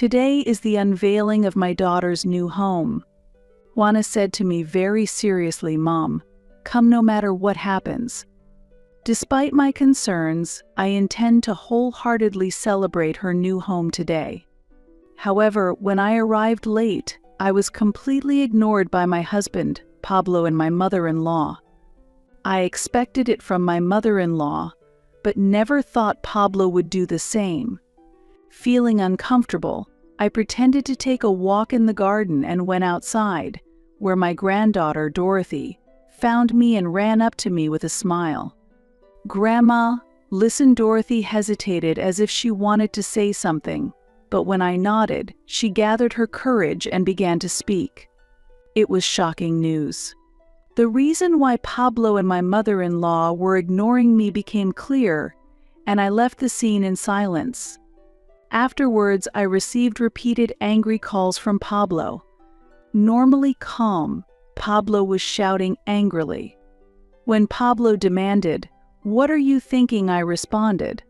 Today is the unveiling of my daughter's new home. Juana said to me very seriously, "Mom, come no matter what happens." Despite my concerns, I intend to wholeheartedly celebrate her new home today. However, when I arrived late, I was completely ignored by my husband, Pablo, and my mother-in-law. I expected it from my mother-in-law, but never thought Pablo would do the same. Feeling uncomfortable, I pretended to take a walk in the garden and went outside, where my granddaughter, Dorothy, found me and ran up to me with a smile. "Grandma, listen." Dorothy hesitated as if she wanted to say something, but when I nodded, she gathered her courage and began to speak. It was shocking news. The reason why Pablo and my mother-in-law were ignoring me became clear, and I left the scene in silence. Afterwards, I received repeated angry calls from Pablo. Normally calm, Pablo was shouting angrily. When Pablo demanded, "What are you thinking?" I responded,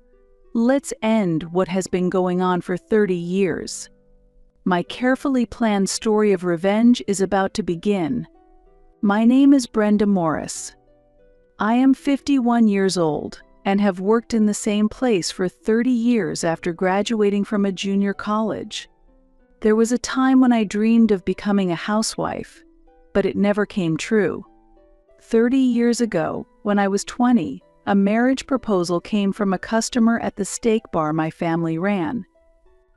"Let's end what has been going on for 30 years. My carefully planned story of revenge is about to begin. My name is Brenda Morris. I am 51 years old and have worked in the same place for 30 years after graduating from a junior college. There was a time when I dreamed of becoming a housewife, but it never came true. 30 years ago, when I was 20, a marriage proposal came from a customer at the steak bar my family ran.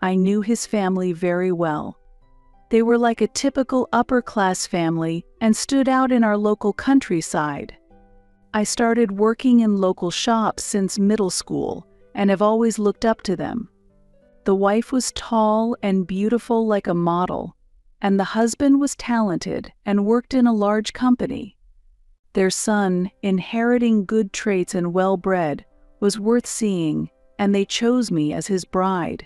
I knew his family very well. They were like a typical upper-class family and stood out in our local countryside. I started working in local shops since middle school and have always looked up to them. The wife was tall and beautiful like a model, and the husband was talented and worked in a large company. Their son, inheriting good traits and well-bred, was worth seeing, and they chose me as his bride.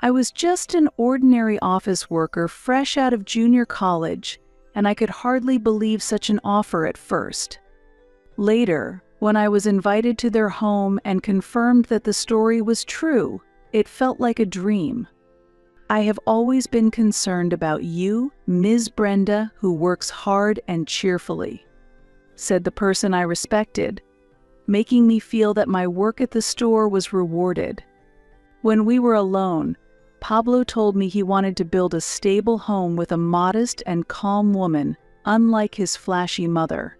I was just an ordinary office worker fresh out of junior college, and I could hardly believe such an offer at first. Later, when I was invited to their home and confirmed that the story was true, it felt like a dream. "I have always been concerned about you, Ms. Brenda, who works hard and cheerfully," said the person I respected, making me feel that my work at the store was rewarded. When we were alone, Pablo told me he wanted to build a stable home with a modest and calm woman, unlike his flashy mother.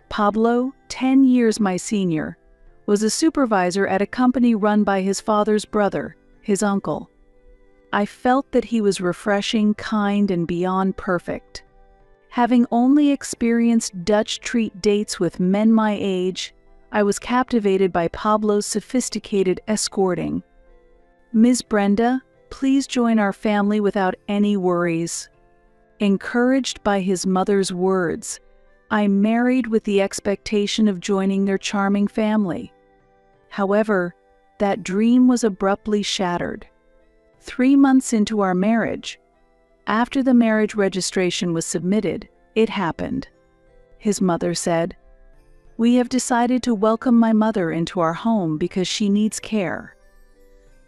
Pablo, 10 years my senior, was a supervisor at a company run by his father's brother, his uncle. I felt that he was refreshing, kind, and beyond perfect. Having only experienced Dutch treat dates with men my age, I was captivated by Pablo's sophisticated escorting. "Ms. Brenda, please join our family without any worries." Encouraged by his mother's words, I married with the expectation of joining their charming family. However, that dream was abruptly shattered. 3 months into our marriage, after the marriage registration was submitted, it happened. His mother said, "We have decided to welcome my mother into our home because she needs care."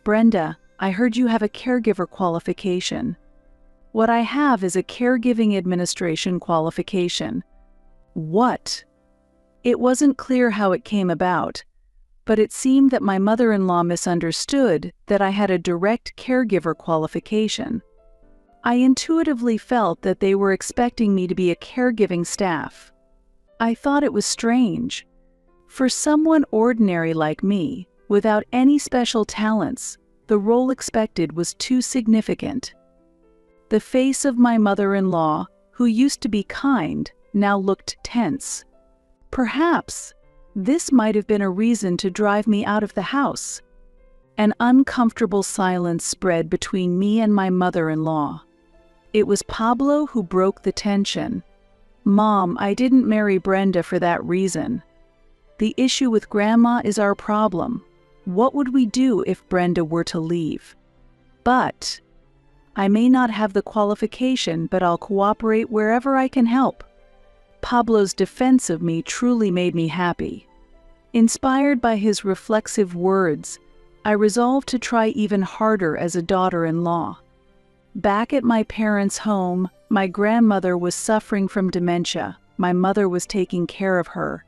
"Brenda, I heard you have a caregiver qualification." "What I have is a caregiving administration qualification." "What?" It wasn't clear how it came about, but it seemed that my mother-in-law misunderstood that I had a direct caregiver qualification. I intuitively felt that they were expecting me to be a caregiving staff. I thought it was strange. For someone ordinary like me, without any special talents, the role expected was too significant. The face of my mother-in-law, who used to be kind, now looked tense. Perhaps this might have been a reason to drive me out of the house. An uncomfortable silence spread between me and my mother-in-law. It was Pablo who broke the tension. "Mom, I didn't marry Brenda for that reason. The issue with Grandma is our problem. What would we do if Brenda were to leave? But I may not have the qualification, but I'll cooperate wherever I can help." Pablo's defense of me truly made me happy. Inspired by his reflexive words, I resolved to try even harder as a daughter-in-law. Back at my parents' home, my grandmother was suffering from dementia. My mother was taking care of her,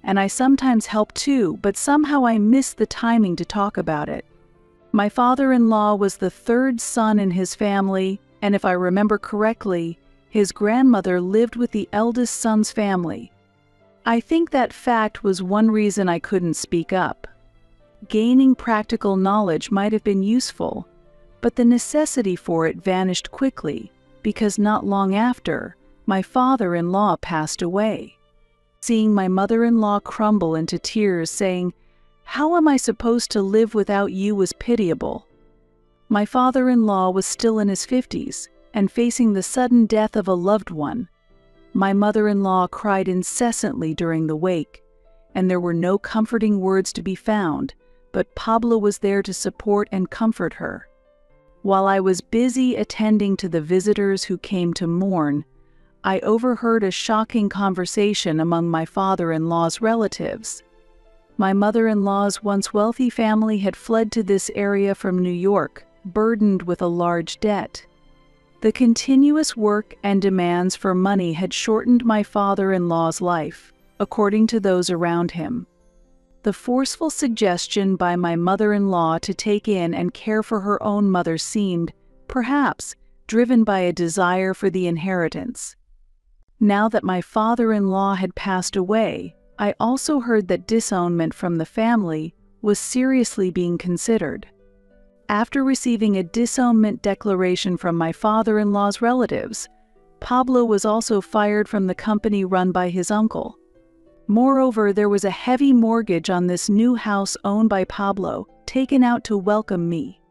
and I sometimes helped too, but somehow I missed the timing to talk about it. My father-in-law was the third son in his family, and if I remember correctly, his grandmother lived with the eldest son's family. I think that fact was one reason I couldn't speak up. Gaining practical knowledge might have been useful, but the necessity for it vanished quickly, because not long after, my father-in-law passed away. Seeing my mother-in-law crumble into tears, saying, "How am I supposed to live without you?" was pitiable. My father-in-law was still in his 50s and facing the sudden death of a loved one. My mother-in-law cried incessantly during the wake, and there were no comforting words to be found, but Pablo was there to support and comfort her. While I was busy attending to the visitors who came to mourn, I overheard a shocking conversation among my father-in-law's relatives. My mother-in-law's once wealthy family had fled to this area from New York, burdened with a large debt. The continuous work and demands for money had shortened my father-in-law's life, according to those around him. The forceful suggestion by my mother-in-law to take in and care for her own mother seemed, perhaps, driven by a desire for the inheritance. Now that my father-in-law had passed away, I also heard that disownment from the family was seriously being considered. After receiving a disownment declaration from my father-in-law's relatives, Pablo was also fired from the company run by his uncle. Moreover, there was a heavy mortgage on this new house owned by Pablo, taken out to welcome me.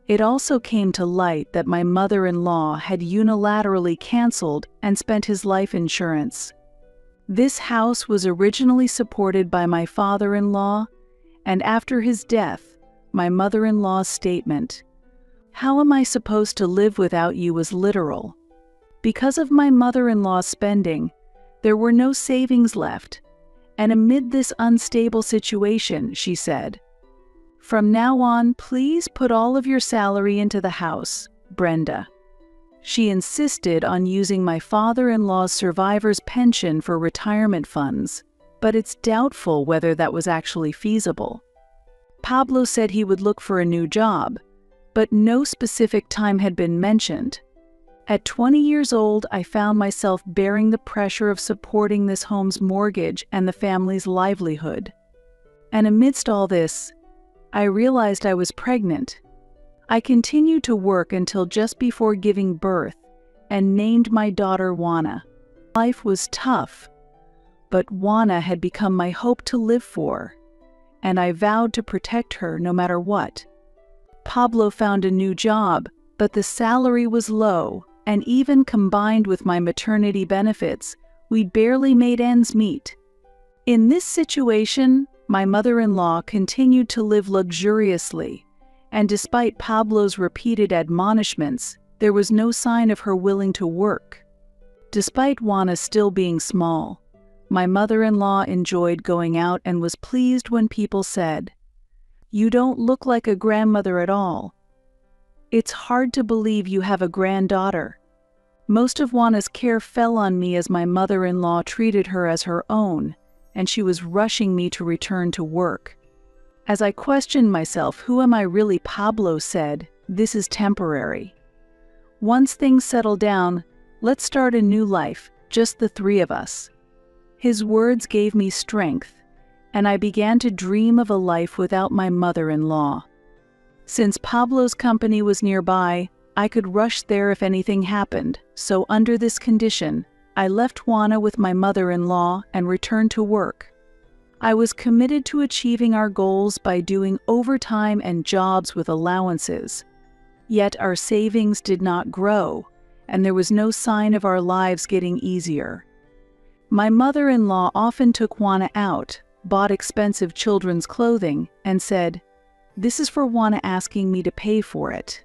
It also came to light that my mother-in-law had unilaterally canceled and spent his life insurance. This house was originally supported by my father-in-law, and after his death, my mother-in-law's statement, "How am I supposed to live without you?" was literal. Because of my mother-in-law's spending, there were no savings left, and amid this unstable situation, she said, "From now on, please put all of your salary into the house, Brenda." She insisted on using my father-in-law's survivor's pension for retirement funds, but it's doubtful whether that was actually feasible. Pablo said he would look for a new job, but no specific time had been mentioned. At 20 years old, I found myself bearing the pressure of supporting this home's mortgage and the family's livelihood. And amidst all this, I realized I was pregnant. I continued to work until just before giving birth and named my daughter Juana. Life was tough, but Juana had become my hope to live for, and I vowed to protect her no matter what. Pablo found a new job, but the salary was low, and even combined with my maternity benefits, we barely made ends meet. In this situation, my mother-in-law continued to live luxuriously, and despite Pablo's repeated admonishments, there was no sign of her willing to work. Despite Juana still being small, my mother-in-law enjoyed going out and was pleased when people said, "You don't look like a grandmother at all. It's hard to believe you have a granddaughter." Most of Juana's care fell on me as my mother-in-law treated her as her own, and she was rushing me to return to work. As I questioned myself, who am I really? Pablo said, "This is temporary. Once things settle down, let's start a new life, just the three of us." His words gave me strength, and I began to dream of a life without my mother-in-law. Since Pablo's company was nearby, I could rush there if anything happened, so under this condition, I left Juana with my mother-in-law and returned to work. I was committed to achieving our goals by doing overtime and jobs with allowances. Yet our savings did not grow, and there was no sign of our lives getting easier. My mother-in-law often took Juana out, bought expensive children's clothing, and said, "This is for Juana asking me to pay for it."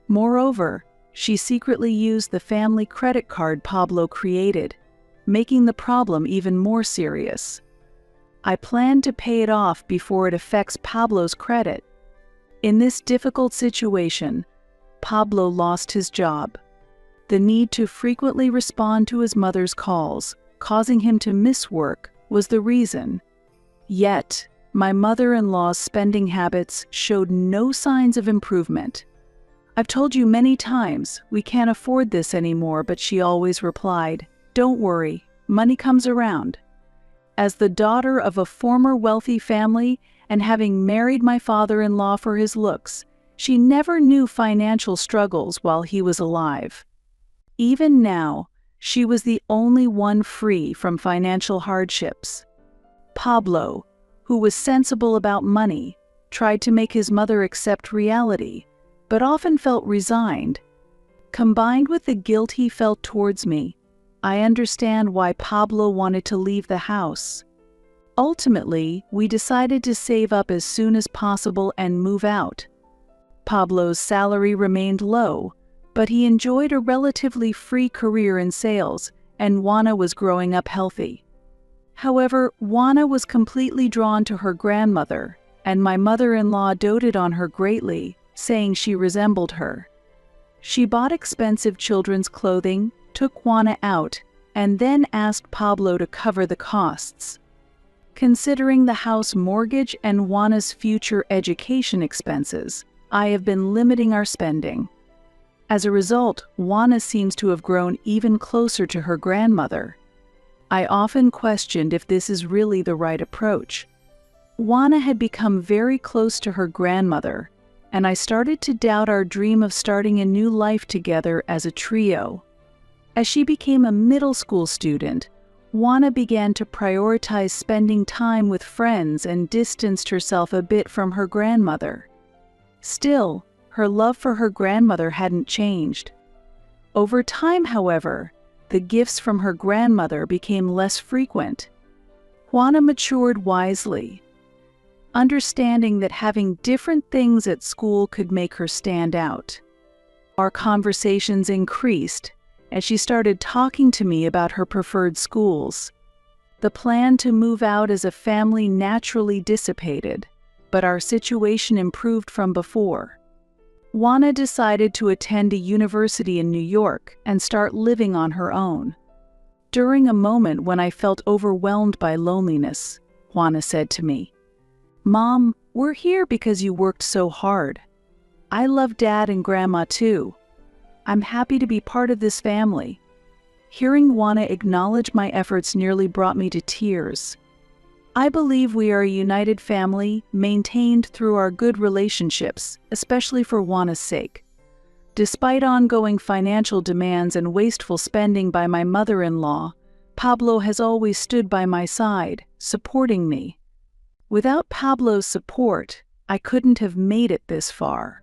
Moreover, she secretly used the family credit card Pablo created, making the problem even more serious. I planned to pay it off before it affects Pablo's credit. In this difficult situation, Pablo lost his job. The need to frequently respond to his mother's calls, causing him to miss work, was the reason. Yet, my mother-in-law's spending habits showed no signs of improvement. "I've told you many times, we can't afford this anymore," but she always replied, "Don't worry, money comes around." As the daughter of a former wealthy family and having married my father-in-law for his looks, she never knew financial struggles while he was alive. Even now, she was the only one free from financial hardships. Pablo, who was sensible about money, tried to make his mother accept reality, but often felt resigned. Combined with the guilt he felt towards me, I understand why Pablo wanted to leave the house. Ultimately, we decided to save up as soon as possible and move out. Pablo's salary remained low, but he enjoyed a relatively free career in sales, and Juana was growing up healthy. However, Juana was completely drawn to her grandmother, and my mother-in-law doted on her greatly, saying she resembled her. She bought expensive children's clothing, took Juana out, and then asked Pablo to cover the costs. Considering the house mortgage and Juana's future education expenses, I have been limiting our spending. As a result, Juana seems to have grown even closer to her grandmother. I often questioned if this is really the right approach. Juana had become very close to her grandmother, and I started to doubt our dream of starting a new life together as a trio. As she became a middle school student, Juana began to prioritize spending time with friends and distanced herself a bit from her grandmother. Still, her love for her grandmother hadn't changed. Over time, however, the gifts from her grandmother became less frequent. Juana matured wisely, understanding that having different things at school could make her stand out. Our conversations increased as she started talking to me about her preferred schools. The plan to move out as a family naturally dissipated, but our situation improved from before. Juana decided to attend a university in New York and start living on her own. During a moment when I felt overwhelmed by loneliness, Juana said to me, "Mom, we're here because you worked so hard. I love Dad and Grandma too. I'm happy to be part of this family." Hearing Juana acknowledge my efforts nearly brought me to tears. I believe we are a united family, maintained through our good relationships, especially for Juana's sake. Despite ongoing financial demands and wasteful spending by my mother-in-law, Pablo has always stood by my side, supporting me. Without Pablo's support, I couldn't have made it this far.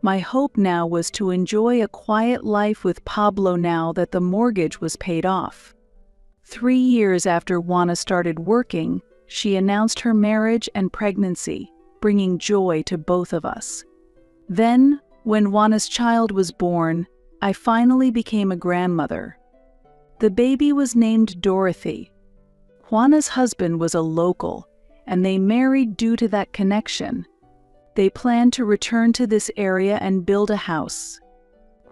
My hope now was to enjoy a quiet life with Pablo now that the mortgage was paid off. 3 years after Juana started working, she announced her marriage and pregnancy, bringing joy to both of us. Then, when Juana's child was born, I finally became a grandmother. The baby was named Dorothy. Juana's husband was a local, and they married due to that connection. They planned to return to this area and build a house.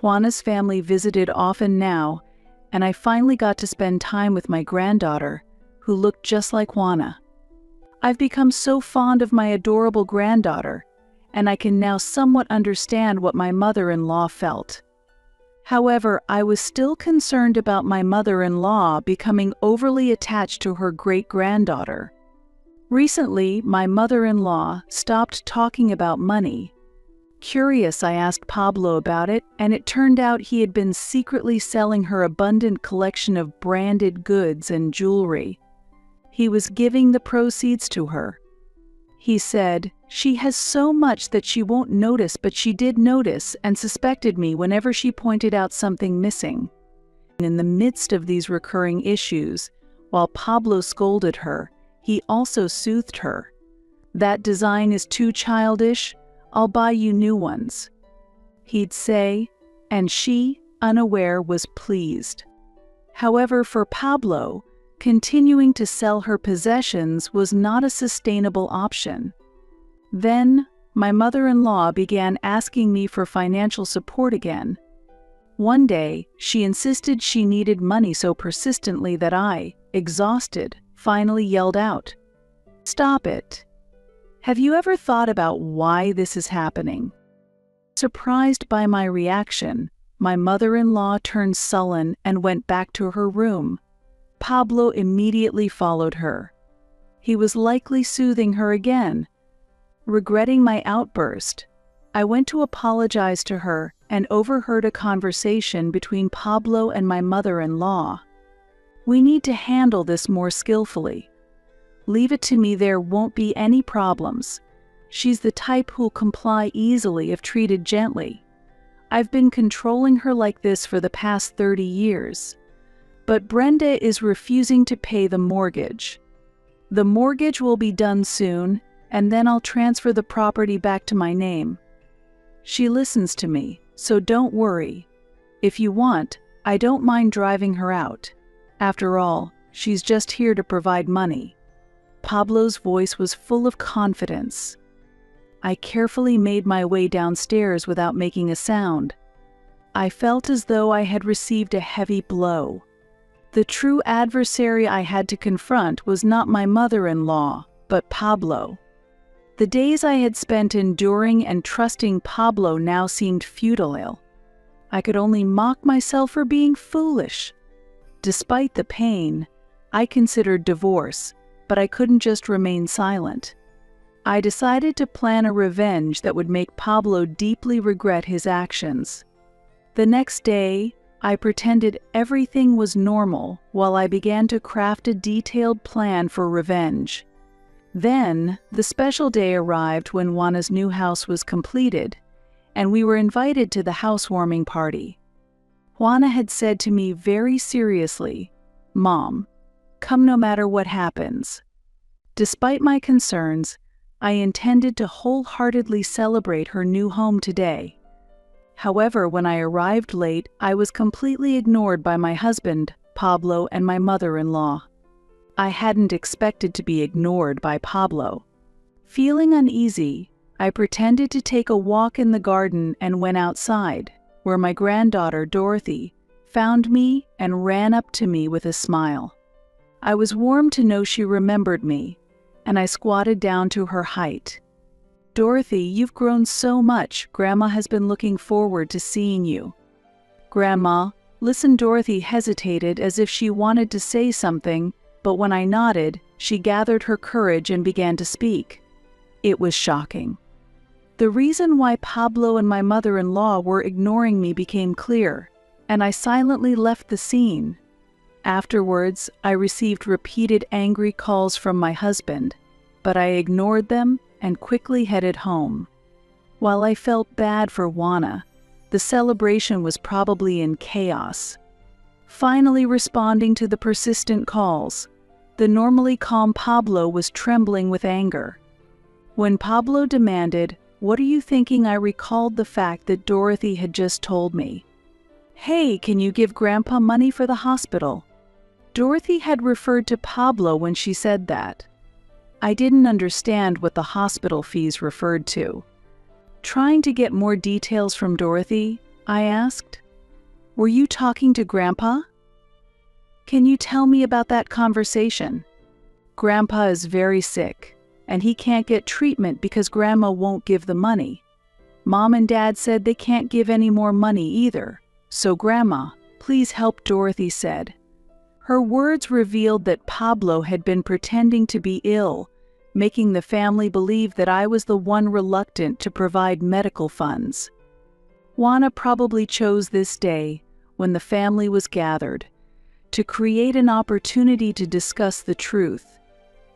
Juana's family visited often now, and I finally got to spend time with my granddaughter, who looked just like Juana. I've become so fond of my adorable granddaughter, and I can now somewhat understand what my mother-in-law felt. However, I was still concerned about my mother-in-law becoming overly attached to her great-granddaughter. Recently, my mother-in-law stopped talking about money. Curious, I asked Pablo about it, and it turned out he had been secretly selling her abundant collection of branded goods and jewelry. He was giving the proceeds to her. He said, "She has so much that she won't notice, but she did notice and suspected me whenever she pointed out something missing." In the midst of these recurring issues, while Pablo scolded her, he also soothed her. "That design is too childish. I'll buy you new ones," he'd say, and she, unaware, was pleased. However, for Pablo, continuing to sell her possessions was not a sustainable option. Then, my mother-in-law began asking me for financial support again. One day, she insisted she needed money so persistently that I, exhausted, finally yelled out, "Stop it! Have you ever thought about why this is happening?" Surprised by my reaction, my mother-in-law turned sullen and went back to her room. Pablo immediately followed her. He was likely soothing her again. Regretting my outburst, I went to apologize to her and overheard a conversation between Pablo and my mother-in-law. "We need to handle this more skillfully. Leave it to me, there won't be any problems. She's the type who'll comply easily if treated gently. I've been controlling her like this for the past 30 years. But Brenda is refusing to pay the mortgage. The mortgage will be done soon, and then I'll transfer the property back to my name. She listens to me, so don't worry. If you want, I don't mind driving her out. After all, she's just here to provide money." Pablo's voice was full of confidence. I carefully made my way downstairs without making a sound. I felt as though I had received a heavy blow. The true adversary I had to confront was not my mother-in-law, but Pablo. The days I had spent enduring and trusting Pablo now seemed futile. I could only mock myself for being foolish. Despite the pain, I considered divorce, but I couldn't just remain silent. I decided to plan a revenge that would make Pablo deeply regret his actions. The next day, I pretended everything was normal while I began to craft a detailed plan for revenge. Then, the special day arrived when Juana's new house was completed, and we were invited to the housewarming party. Juana had said to me very seriously, "Mom, come no matter what happens." Despite my concerns, I intended to wholeheartedly celebrate her new home today. However, when I arrived late, I was completely ignored by my husband, Pablo, and my mother-in-law. I hadn't expected to be ignored by Pablo. Feeling uneasy, I pretended to take a walk in the garden and went outside, where my granddaughter, Dorothy, found me and ran up to me with a smile. I was warmed to know she remembered me, and I squatted down to her height. "Dorothy, you've grown so much. Grandma has been looking forward to seeing you." "Grandma, listen." Dorothy hesitated as if she wanted to say something, but when I nodded, she gathered her courage and began to speak. It was shocking. The reason why Pablo and my mother-in-law were ignoring me became clear, and I silently left the scene. Afterwards, I received repeated angry calls from my husband, but I ignored them and quickly headed home. While I felt bad for Juana, the celebration was probably in chaos. Finally responding to the persistent calls, the normally calm Pablo was trembling with anger. When Pablo demanded, "What are you thinking?" I recalled the fact that Dorothy had just told me. "Hey, can you give Grandpa money for the hospital?" Dorothy had referred to Pablo when she said that. I didn't understand what the hospital fees referred to. Trying to get more details from Dorothy, I asked, "Were you talking to Grandpa? Can you tell me about that conversation?" "Grandpa is very sick, and he can't get treatment because Grandma won't give the money. Mom and Dad said they can't give any more money either, so Grandma, please help," Dorothy said. Her words revealed that Pablo had been pretending to be ill, making the family believe that I was the one reluctant to provide medical funds. Juana probably chose this day, when the family was gathered, to create an opportunity to discuss the truth.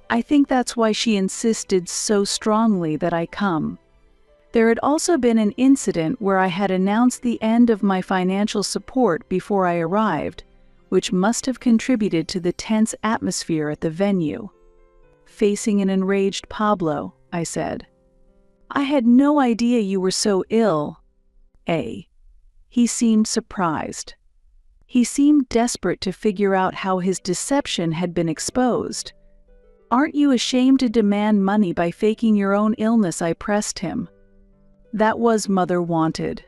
I think that's why she insisted so strongly that I come. There had also been an incident where I had announced the end of my financial support before I arrived, which must have contributed to the tense atmosphere at the venue. Facing an enraged Pablo, I said, "I had no idea you were so ill." He seemed surprised. He seemed desperate to figure out how his deception had been exposed. "Aren't you ashamed to demand money by faking your own illness?" I pressed him. That was Mother wanted.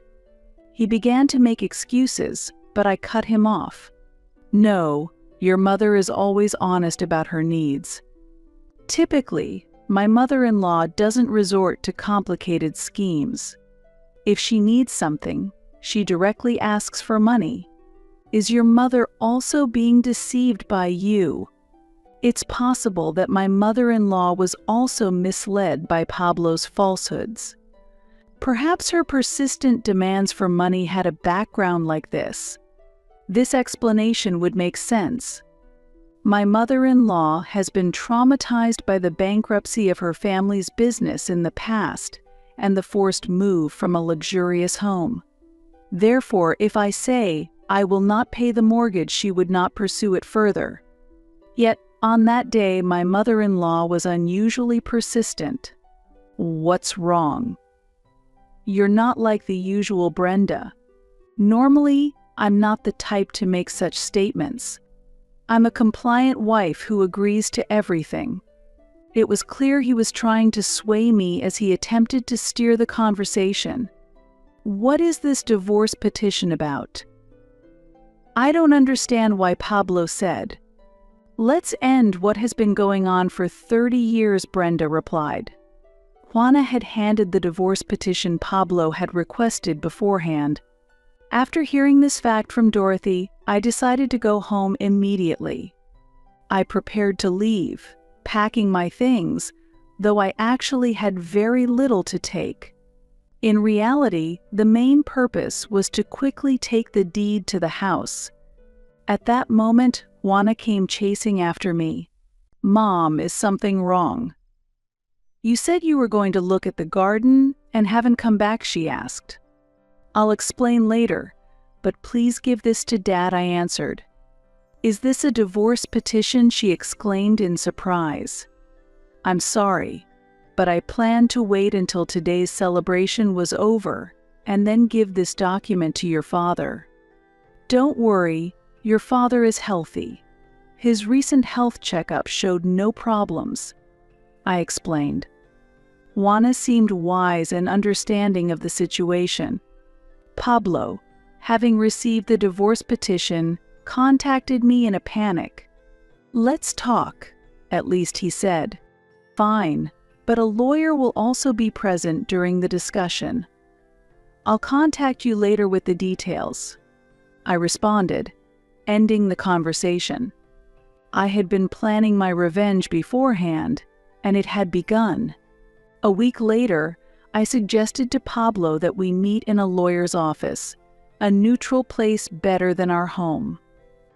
He began to make excuses, but I cut him off. "No, your mother is always honest about her needs. Typically, my mother-in-law doesn't resort to complicated schemes. If she needs something, she directly asks for money. Is your mother also being deceived by you?" It's possible that my mother-in-law was also misled by Pablo's falsehoods. Perhaps her persistent demands for money had a background like this. This explanation would make sense. My mother-in-law has been traumatized by the bankruptcy of her family's business in the past and the forced move from a luxurious home. Therefore, if I say I will not pay the mortgage, she would not pursue it further. Yet, on that day, my mother-in-law was unusually persistent. What's wrong? You're not like the usual Brenda. Normally, I'm not the type to make such statements. I'm a compliant wife who agrees to everything. It was clear he was trying to sway me as he attempted to steer the conversation. What is this divorce petition about? I don't understand why, Pablo said. Let's end what has been going on for 30 years, Brenda replied. Juana had handed the divorce petition Pablo had requested beforehand. After hearing this fact from Dorothy, I decided to go home immediately. I prepared to leave, packing my things, though I actually had very little to take. In reality, the main purpose was to quickly take the deed to the house. At that moment, Juana came chasing after me. "Mom, is something wrong?" "You said you were going to look at the garden and haven't come back," she asked. "I'll explain later, but please give this to Dad," I answered. "Is this a divorce petition?" she exclaimed in surprise. "I'm sorry, but I planned to wait until today's celebration was over and then give this document to your father. Don't worry, your father is healthy. His recent health checkup showed no problems," I explained. Juana seemed wise and understanding of the situation. Pablo, having received the divorce petition, contacted me in a panic. "Let's talk," at least he said. "Fine, but a lawyer will also be present during the discussion. I'll contact you later with the details," I responded, ending the conversation. I had been planning my revenge beforehand, and it had begun. A week later, I suggested to Pablo that we meet in a lawyer's office, a neutral place better than our home.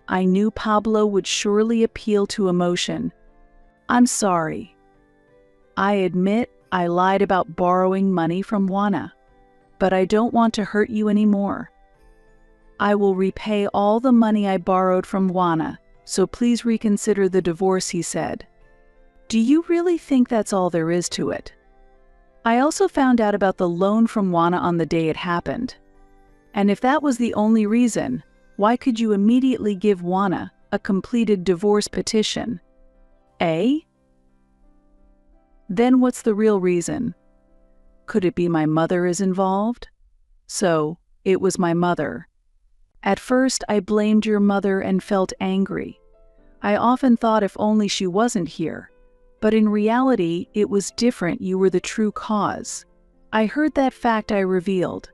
I knew Pablo would surely appeal to emotion. "I'm sorry. I admit I lied about borrowing money from Juana, but I don't want to hurt you anymore. I will repay all the money I borrowed from Juana, so please reconsider the divorce," he said. "Do you really think that's all there is to it?" I also found out about the loan from Juana on the day it happened. And if that was the only reason, why could you immediately give Juana a completed divorce petition? Eh? Then what's the real reason? Could it be my mother is involved? So, it was my mother. At first, I blamed your mother and felt angry. I often thought if only she wasn't here. But in reality, it was different. You were the true cause. I heard that fact, I revealed.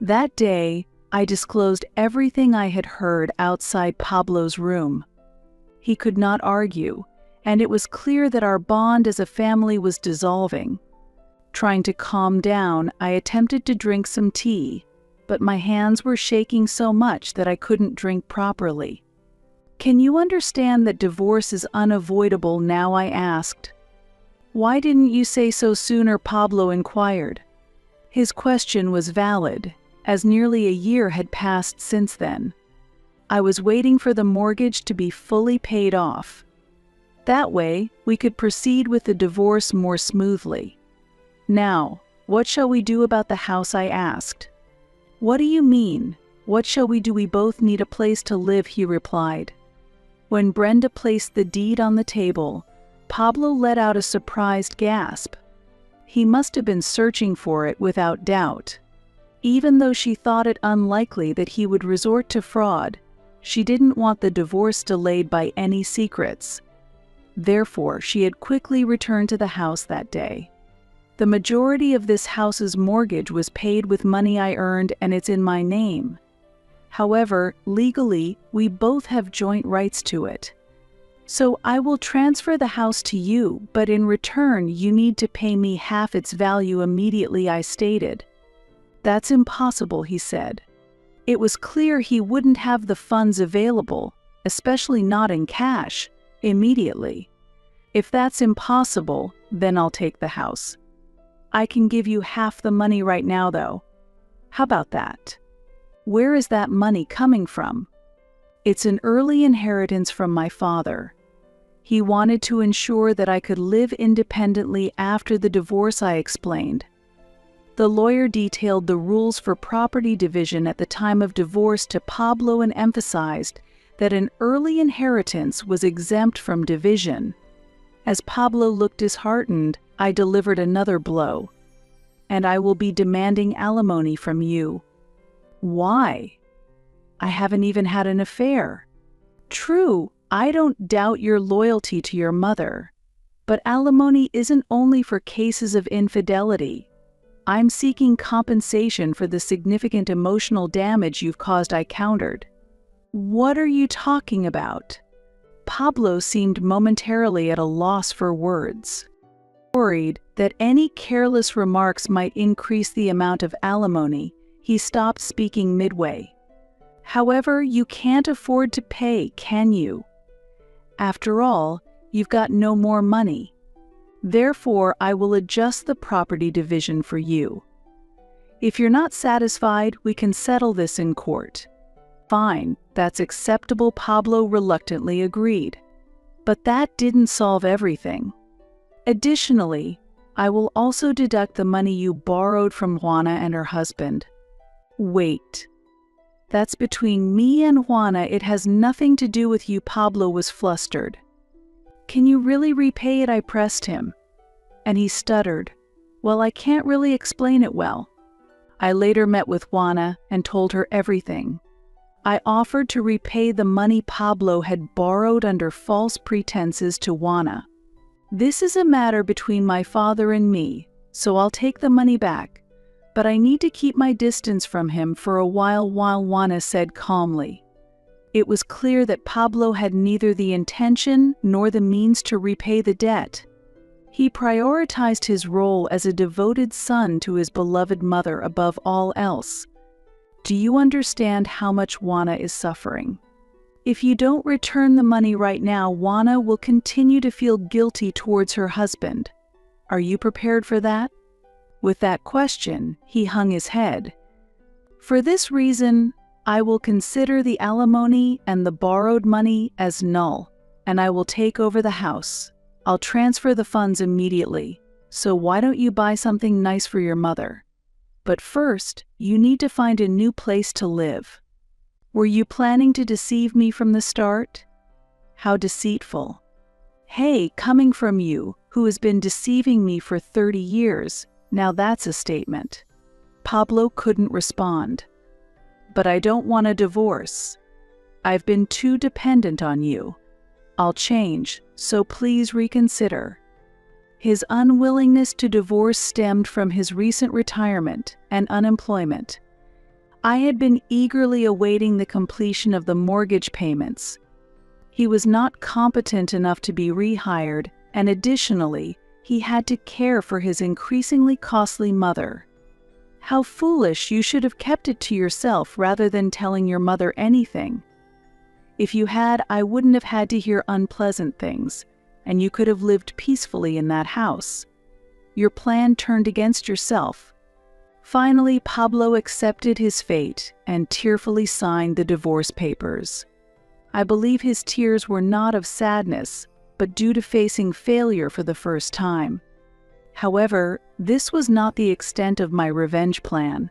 That day, I disclosed everything I had heard outside Pablo's room. He could not argue, and it was clear that our bond as a family was dissolving. Trying to calm down, I attempted to drink some tea, but my hands were shaking so much that I couldn't drink properly. "Can you understand that divorce is unavoidable now?" I asked. "Why didn't you say so sooner?" Pablo inquired. His question was valid, as nearly a year had passed since then. I was waiting for the mortgage to be fully paid off. That way, we could proceed with the divorce more smoothly. "Now, what shall we do about the house?" I asked. "What do you mean? What shall we do? We both need a place to live," he replied. When Brenda placed the deed on the table, Pablo let out a surprised gasp. He must have been searching for it without doubt. Even though she thought it unlikely that he would resort to fraud, she didn't want the divorce delayed by any secrets. Therefore, she had quickly returned to the house that day. The majority of this house's mortgage was paid with money I earned, and it's in my name. However, legally, we both have joint rights to it. So I will transfer the house to you, but in return you need to pay me half its value immediately, I stated. That's impossible, he said. It was clear he wouldn't have the funds available, especially not in cash, immediately. If that's impossible, then I'll take the house. I can give you half the money right now, though. How about that? Where is that money coming from? It's an early inheritance from my father. He wanted to ensure that I could live independently after the divorce, I explained. The lawyer detailed the rules for property division at the time of divorce to Pablo and emphasized that an early inheritance was exempt from division. As Pablo looked disheartened, I delivered another blow. And I will be demanding alimony from you. Why? I haven't even had an affair. True, I don't doubt your loyalty to your mother. But alimony isn't only for cases of infidelity. I'm seeking compensation for the significant emotional damage you've caused, I countered. What are you talking about? Pablo seemed momentarily at a loss for words. Worried that any careless remarks might increase the amount of alimony, he stopped speaking midway. However, you can't afford to pay, can you? After all, you've got no more money. Therefore, I will adjust the property division for you. If you're not satisfied, we can settle this in court. Fine, that's acceptable, Pablo reluctantly agreed. But that didn't solve everything. Additionally, I will also deduct the money you borrowed from Juana and her husband. Wait. That's between me and Juana. It has nothing to do with you. Pablo was flustered. Can you really repay it? I pressed him. And he stuttered. Well, I can't really explain it well. I later met with Juana and told her everything. I offered to repay the money Pablo had borrowed under false pretenses to Juana. This is a matter between my father and me, so I'll take the money back. But I need to keep my distance from him for a while, Juana said calmly. It was clear that Pablo had neither the intention nor the means to repay the debt. He prioritized his role as a devoted son to his beloved mother above all else. Do you understand how much Juana is suffering? If you don't return the money right now, Juana will continue to feel guilty towards her husband. Are you prepared for that? With that question, he hung his head. For this reason, I will consider the alimony and the borrowed money as null, and I will take over the house. I'll transfer the funds immediately, so why don't you buy something nice for your mother? But first, you need to find a new place to live. Were you planning to deceive me from the start? How deceitful. Hey, coming from you, who has been deceiving me for 30 years, now that's a statement. Pablo couldn't respond. But I don't want a divorce. I've been too dependent on you. I'll change, so please reconsider. His unwillingness to divorce stemmed from his recent retirement and unemployment. I had been eagerly awaiting the completion of the mortgage payments. He was not competent enough to be rehired, and additionally, he had to care for his increasingly costly mother. How foolish, you should have kept it to yourself rather than telling your mother anything. If you had, I wouldn't have had to hear unpleasant things, and you could have lived peacefully in that house. Your plan turned against yourself. Finally, Pablo accepted his fate and tearfully signed the divorce papers. I believe his tears were not of sadness, but due to facing failure for the first time. However, this was not the extent of my revenge plan.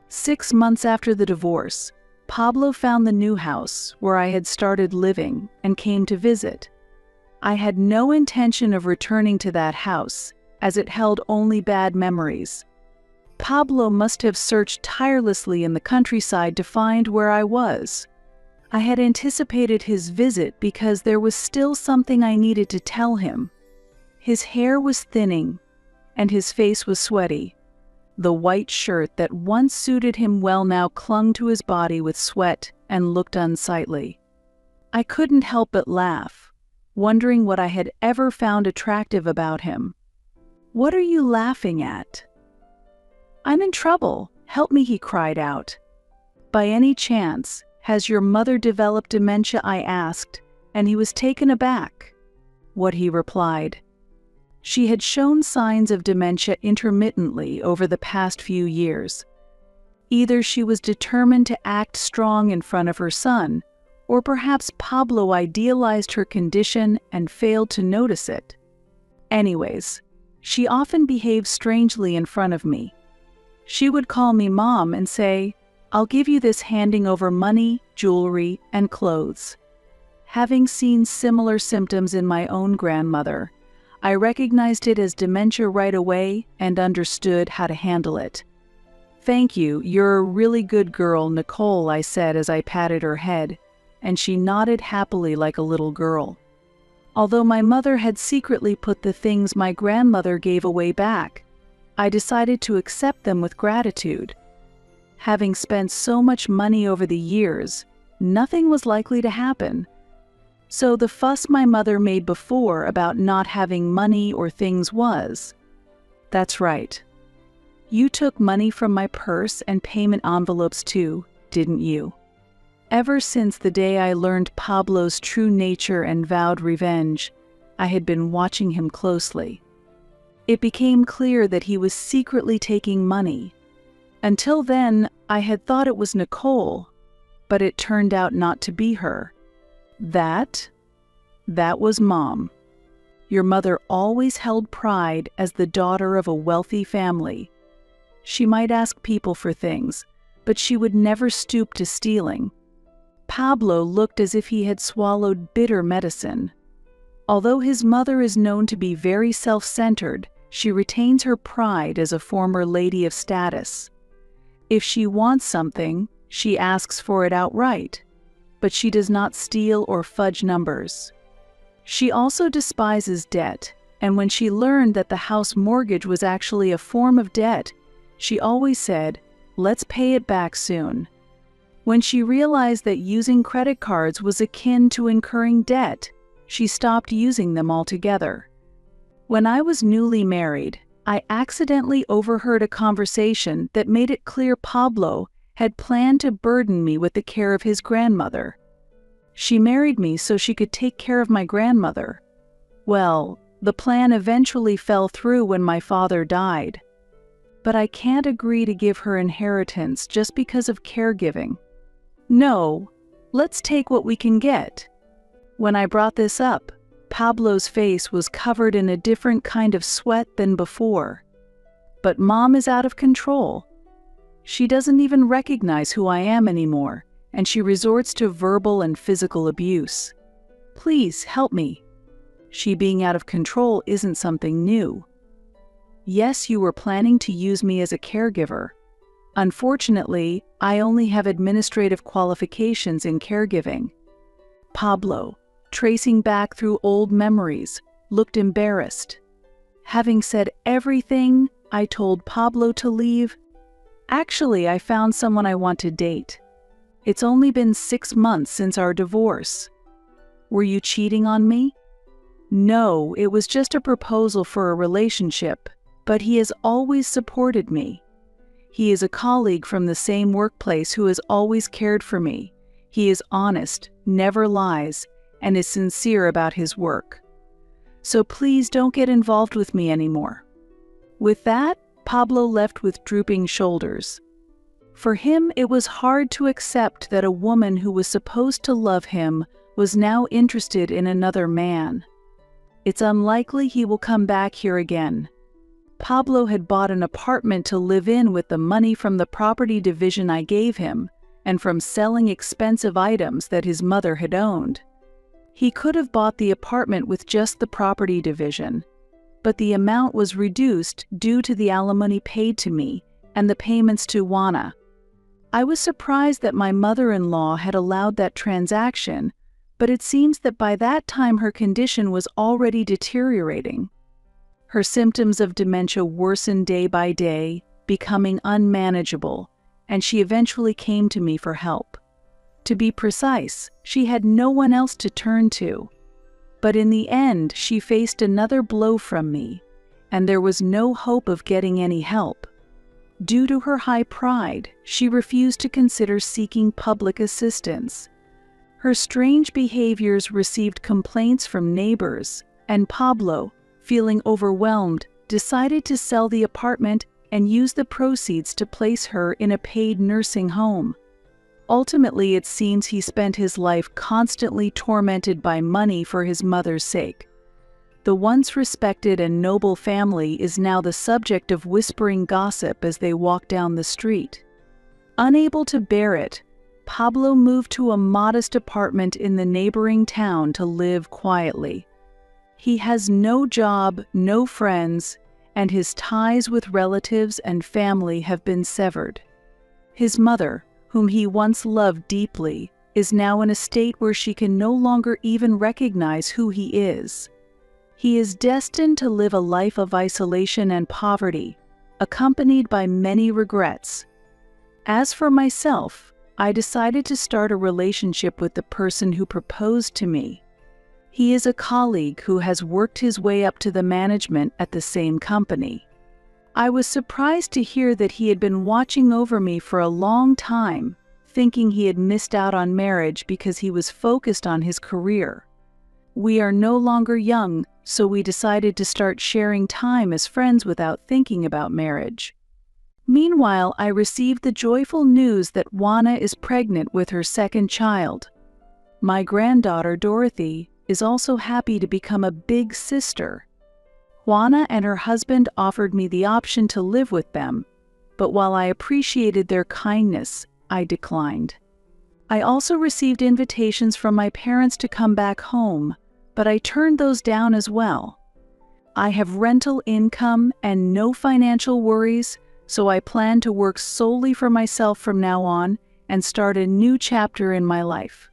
6 months after the divorce, Pablo found the new house where I had started living and came to visit. I had no intention of returning to that house, as it held only bad memories. Pablo must have searched tirelessly in the countryside to find where I was. I had anticipated his visit because there was still something I needed to tell him. His hair was thinning, and his face was sweaty. The white shirt that once suited him well now clung to his body with sweat and looked unsightly. I couldn't help but laugh, wondering what I had ever found attractive about him. "What are you laughing at?" "I'm in trouble. Help me," he cried out. "By any chance, has your mother developed dementia?" I asked, and he was taken aback. What he replied: "She had shown signs of dementia intermittently over the past few years. Either she was determined to act strong in front of her son, or perhaps Pablo idealized her condition and failed to notice it. Anyways, she often behaved strangely in front of me. She would call me Mom and say, 'I'll give you this,' handing over money, jewelry, and clothes." Having seen similar symptoms in my own grandmother, I recognized it as dementia right away and understood how to handle it. "Thank you, you're a really good girl, Nicole," I said as I patted her head, and she nodded happily like a little girl. Although my mother had secretly put the things my grandmother gave away back, I decided to accept them with gratitude. Having spent so much money over the years, nothing was likely to happen. So the fuss my mother made before about not having money or things was, "That's right. You took money from my purse and payment envelopes too, didn't you?" Ever since the day I learned Pablo's true nature and vowed revenge, I had been watching him closely. It became clear that he was secretly taking money. Until then, I had thought it was Nicole, but it turned out not to be her. That was Mom. Your mother always held pride as the daughter of a wealthy family. She might ask people for things, but she would never stoop to stealing. Pablo looked as if he had swallowed bitter medicine. Although his mother is known to be very self-centered, she retains her pride as a former lady of status. If she wants something, she asks for it outright, but she does not steal or fudge numbers. She also despises debt, and when she learned that the house mortgage was actually a form of debt, she always said, "Let's pay it back soon." When she realized that using credit cards was akin to incurring debt, she stopped using them altogether. When I was newly married, I accidentally overheard a conversation that made it clear Pablo had planned to burden me with the care of his grandmother. She married me so she could take care of my grandmother. Well, the plan eventually fell through when my father died. But I can't agree to give her inheritance just because of caregiving. No, let's take what we can get. When I brought this up, Pablo's face was covered in a different kind of sweat than before. But Mom is out of control. She doesn't even recognize who I am anymore, and she resorts to verbal and physical abuse. Please help me. She being out of control isn't something new. Yes, you were planning to use me as a caregiver. Unfortunately, I only have administrative qualifications in caregiving. Pablo, tracing back through old memories, looked embarrassed. Having said everything, I told Pablo to leave. Actually, I found someone I want to date. It's only been 6 months since our divorce. Were you cheating on me? No, it was just a proposal for a relationship, but he has always supported me. He is a colleague from the same workplace who has always cared for me. He is honest, never lies, and is sincere about his work. So please don't get involved with me anymore. With that, Pablo left with drooping shoulders. For him, it was hard to accept that a woman who was supposed to love him was now interested in another man. It's unlikely he will come back here again. Pablo had bought an apartment to live in with the money from the property division I gave him, and from selling expensive items that his mother had owned. He could have bought the apartment with just the property division, but the amount was reduced due to the alimony paid to me and the payments to Juana. I was surprised that my mother-in-law had allowed that transaction, but it seems that by that time her condition was already deteriorating. Her symptoms of dementia worsened day by day, becoming unmanageable, and she eventually came to me for help. To be precise, she had no one else to turn to. But in the end, she faced another blow from me, and there was no hope of getting any help. Due to her high pride, she refused to consider seeking public assistance. Her strange behaviors received complaints from neighbors, and Pablo, feeling overwhelmed, decided to sell the apartment and use the proceeds to place her in a paid nursing home. Ultimately, it seems he spent his life constantly tormented by money for his mother's sake. The once respected and noble family is now the subject of whispering gossip as they walk down the street. Unable to bear it, Pablo moved to a modest apartment in the neighboring town to live quietly. He has no job, no friends, and his ties with relatives and family have been severed. His mother, whom he once loved deeply, is now in a state where she can no longer even recognize who he is. He is destined to live a life of isolation and poverty, accompanied by many regrets. As for myself, I decided to start a relationship with the person who proposed to me. He is a colleague who has worked his way up to the management at the same company. I was surprised to hear that he had been watching over me for a long time, thinking he had missed out on marriage because he was focused on his career. We are no longer young, so we decided to start sharing time as friends without thinking about marriage. Meanwhile, I received the joyful news that Juana is pregnant with her second child. My granddaughter, Dorothy, is also happy to become a big sister. Juana and her husband offered me the option to live with them, but while I appreciated their kindness, I declined. I also received invitations from my parents to come back home, but I turned those down as well. I have rental income and no financial worries, so I plan to work solely for myself from now on and start a new chapter in my life.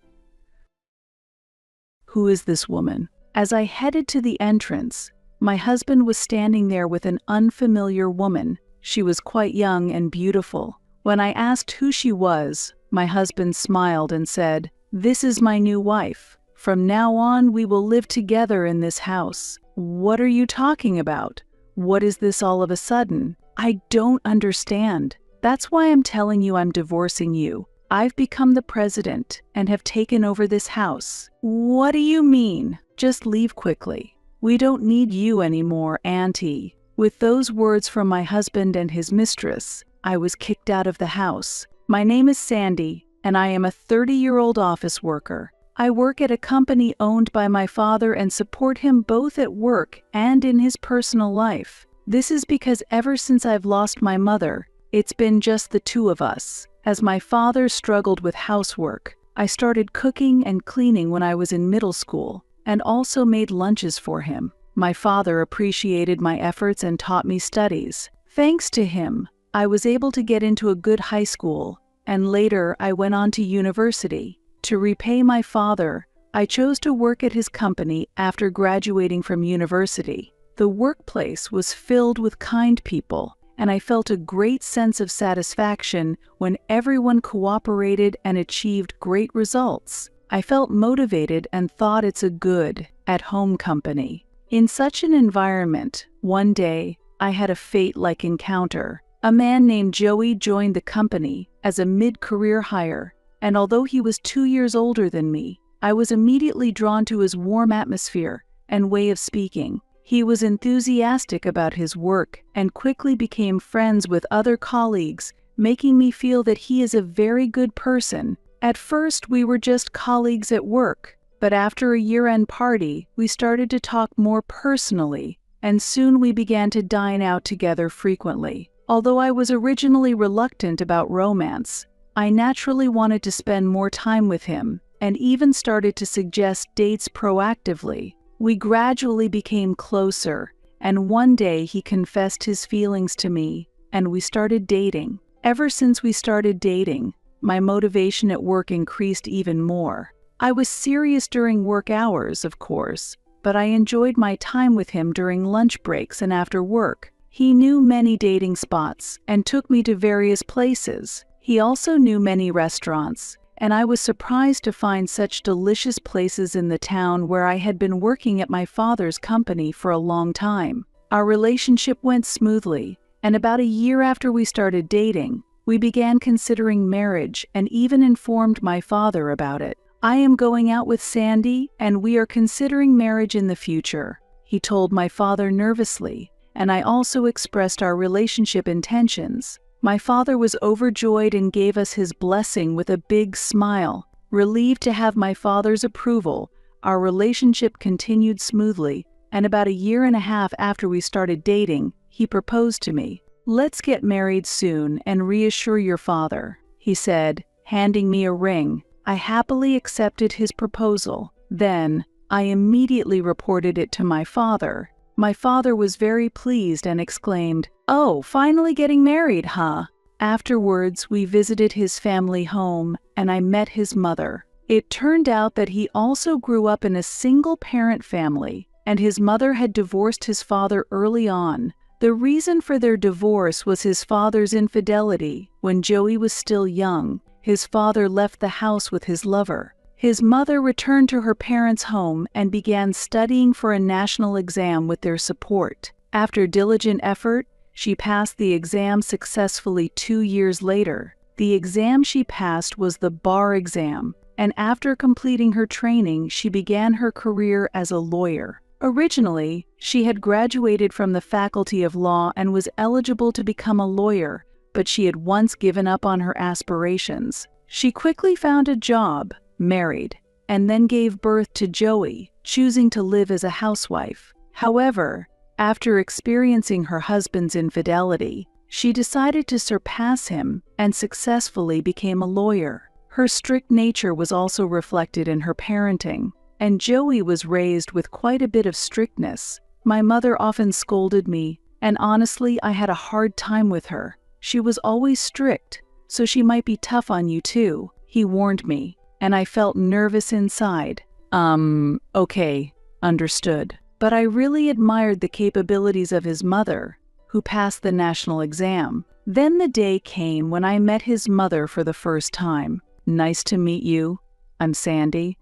Who is this woman? As I headed to the entrance, my husband was standing there with an unfamiliar woman. She was quite young and beautiful. When I asked who she was, my husband smiled and said, "This is my new wife. From now on, we will live together in this house." What are you talking about? What is this all of a sudden? I don't understand. That's why I'm telling you I'm divorcing you. I've become the president and have taken over this house. What do you mean? Just leave quickly. We don't need you anymore, Auntie. With those words from my husband and his mistress, I was kicked out of the house. My name is Sandy, and I am a 30-year-old office worker. I work at a company owned by my father and support him both at work and in his personal life. This is because ever since I've lost my mother, it's been just the two of us. As my father struggled with housework, I started cooking and cleaning when I was in middle school, and also made lunches for him. My father appreciated my efforts and taught me studies. Thanks to him, I was able to get into a good high school, and later I went on to university. To repay my father, I chose to work at his company after graduating from university. The workplace was filled with kind people, and I felt a great sense of satisfaction when everyone cooperated and achieved great results. I felt motivated and thought it's a good, at-home company. In such an environment, one day, I had a fate-like encounter. A man named Joey joined the company as a mid-career hire, and although he was 2 years older than me, I was immediately drawn to his warm atmosphere and way of speaking. He was enthusiastic about his work and quickly became friends with other colleagues, making me feel that he is a very good person. At first, we were just colleagues at work, but after a year-end party, we started to talk more personally, and soon we began to dine out together frequently. Although I was originally reluctant about romance, I naturally wanted to spend more time with him, and even started to suggest dates proactively. We gradually became closer, and one day he confessed his feelings to me, and we started dating. Ever since we started dating, my motivation at work increased even more. I was serious during work hours, of course, but I enjoyed my time with him during lunch breaks and after work. He knew many dating spots and took me to various places. He also knew many restaurants, and I was surprised to find such delicious places in the town where I had been working at my father's company for a long time. Our relationship went smoothly, and about a year after we started dating, we began considering marriage and even informed my father about it. "I am going out with Sandy, and we are considering marriage in the future," he told my father nervously, and I also expressed our relationship intentions. My father was overjoyed and gave us his blessing with a big smile. Relieved to have my father's approval, our relationship continued smoothly, and about a year and a half after we started dating, he proposed to me. "Let's get married soon and reassure your father," he said, handing me a ring. I happily accepted his proposal. Then, I immediately reported it to my father. My father was very pleased and exclaimed, "Oh, finally getting married, huh?" Afterwards, we visited his family home, and I met his mother. It turned out that he also grew up in a single-parent family, and his mother had divorced his father early on. The reason for their divorce was his father's infidelity. When Joey was still young, his father left the house with his lover. His mother returned to her parents' home and began studying for a national exam with their support. After diligent effort, she passed the exam successfully 2 years later. The exam she passed was the bar exam, and after completing her training, she began her career as a lawyer. Originally, she had graduated from the Faculty of Law and was eligible to become a lawyer, but she had once given up on her aspirations. She quickly found a job, married, and then gave birth to Joey, choosing to live as a housewife. However, after experiencing her husband's infidelity, she decided to surpass him and successfully became a lawyer. Her strict nature was also reflected in her parenting, and Joey was raised with quite a bit of strictness. My mother often scolded me, and honestly, I had a hard time with her. She was always strict, so she might be tough on you too, he warned me, and I felt nervous inside. Okay, understood. But I really admired the capabilities of his mother, who passed the national exam. Then the day came when I met his mother for the first time. "Nice to meet you. I'm Sandy,"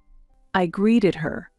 I greeted her.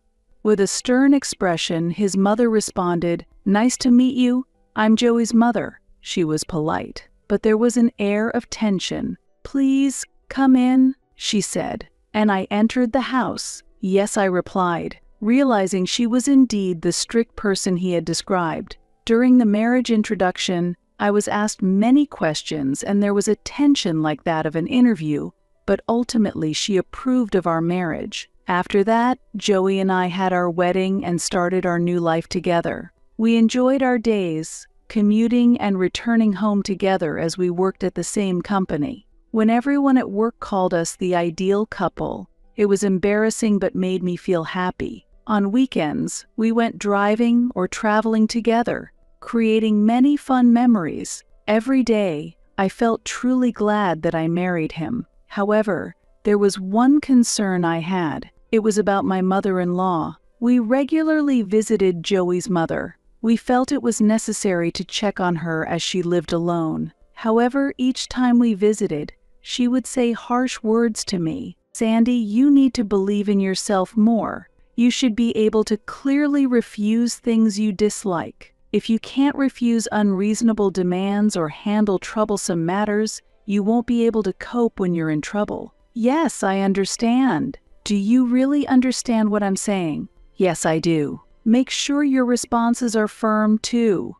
With a stern expression, his mother responded, "Nice to meet you. I'm Joey's mother." She was polite, but there was an air of tension. "Please, come in," she said, and I entered the house. "Yes," I replied, realizing she was indeed the strict person he had described. During the marriage introduction, I was asked many questions, and there was a tension like that of an interview, but ultimately she approved of our marriage. After that, Joey and I had our wedding and started our new life together. We enjoyed our days, commuting and returning home together as we worked at the same company. When everyone at work called us the ideal couple, it was embarrassing but made me feel happy. On weekends, we went driving or traveling together, creating many fun memories. Every day, I felt truly glad that I married him. However, there was one concern I had. It was about my mother-in-law. We regularly visited Joey's mother. We felt it was necessary to check on her as she lived alone. However, each time we visited, she would say harsh words to me. "Sandy, you need to believe in yourself more. You should be able to clearly refuse things you dislike. If you can't refuse unreasonable demands or handle troublesome matters, you won't be able to cope when you're in trouble." Yes, I understand. Do you really understand what I'm saying? Yes, I do. Make sure your responses are firm, too.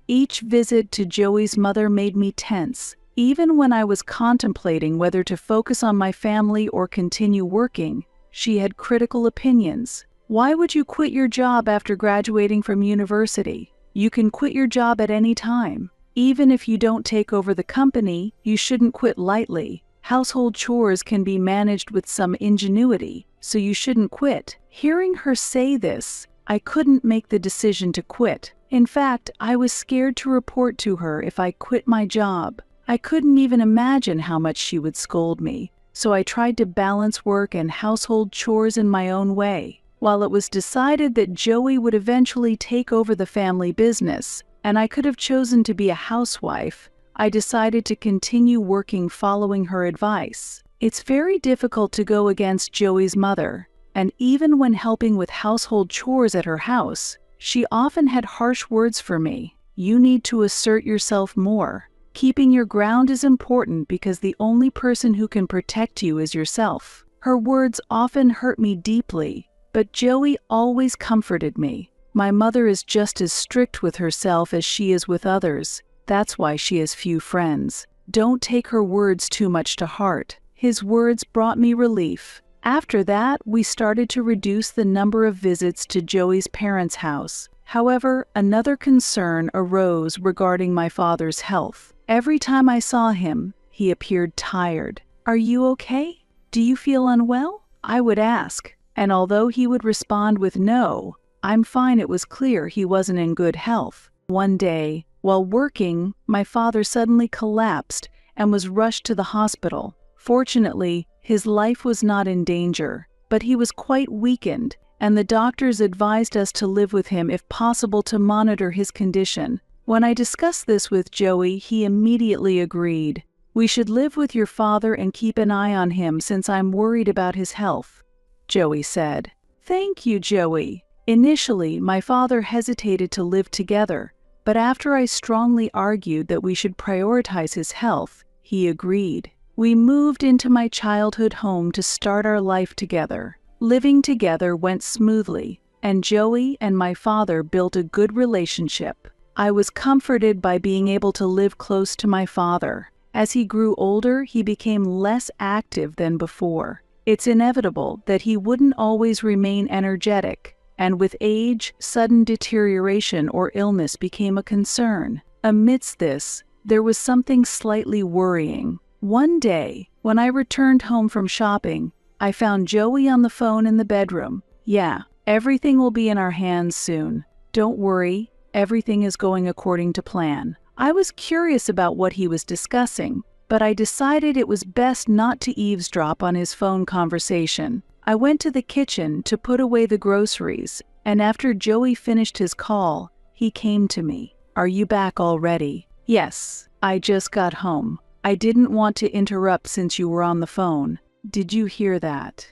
Each visit to Joey's mother made me tense. Even when I was contemplating whether to focus on my family or continue working, she had critical opinions. "Why would you quit your job after graduating from university? You can quit your job at any time. Even if you don't take over the company, you shouldn't quit lightly. Household chores can be managed with some ingenuity, so you shouldn't quit. Hearing her say this, I couldn't make the decision to quit. In fact, I was scared to report to her if I quit my job. I couldn't even imagine how much she would scold me, so I tried to balance work and household chores in my own way. While it was decided that Joey would eventually take over the family business, and I could have chosen to be a housewife, I decided to continue working following her advice. It's very difficult to go against Joey's mother, and even when helping with household chores at her house, she often had harsh words for me. You need to assert yourself more. Keeping your ground is important because the only person who can protect you is yourself. Her words often hurt me deeply, but Joey always comforted me. My mother is just as strict with herself as she is with others. That's why she has few friends. Don't take her words too much to heart. His words brought me relief. After that, we started to reduce the number of visits to Joey's parents' house. However, another concern arose regarding my father's health. Every time I saw him, he appeared tired. "Are you okay? Do you feel unwell?" I would ask, and although he would respond with no, "I'm fine," it was clear he wasn't in good health. One day, while working, my father suddenly collapsed and was rushed to the hospital. Fortunately, his life was not in danger, but he was quite weakened, and the doctors advised us to live with him if possible to monitor his condition. When I discussed this with Joey, he immediately agreed. "We should live with your father and keep an eye on him since I'm worried about his health," Joey said. "Thank you, Joey." Initially, my father hesitated to live together, but after I strongly argued that we should prioritize his health, he agreed. We moved into my childhood home to start our life together. Living together went smoothly, and Joey and my father built a good relationship. I was comforted by being able to live close to my father. As he grew older, he became less active than before. It's inevitable that he wouldn't always remain energetic, and with age, sudden deterioration or illness became a concern. Amidst this, there was something slightly worrying. One day, when I returned home from shopping, I found Joey on the phone in the bedroom. "Yeah, everything will be in our hands soon. Don't worry, everything is going according to plan." I was curious about what he was discussing, but I decided it was best not to eavesdrop on his phone conversation. I went to the kitchen to put away the groceries, and after Joey finished his call, he came to me. "Are you back already?" "Yes, I just got home. I didn't want to interrupt since you were on the phone." "Did you hear that?"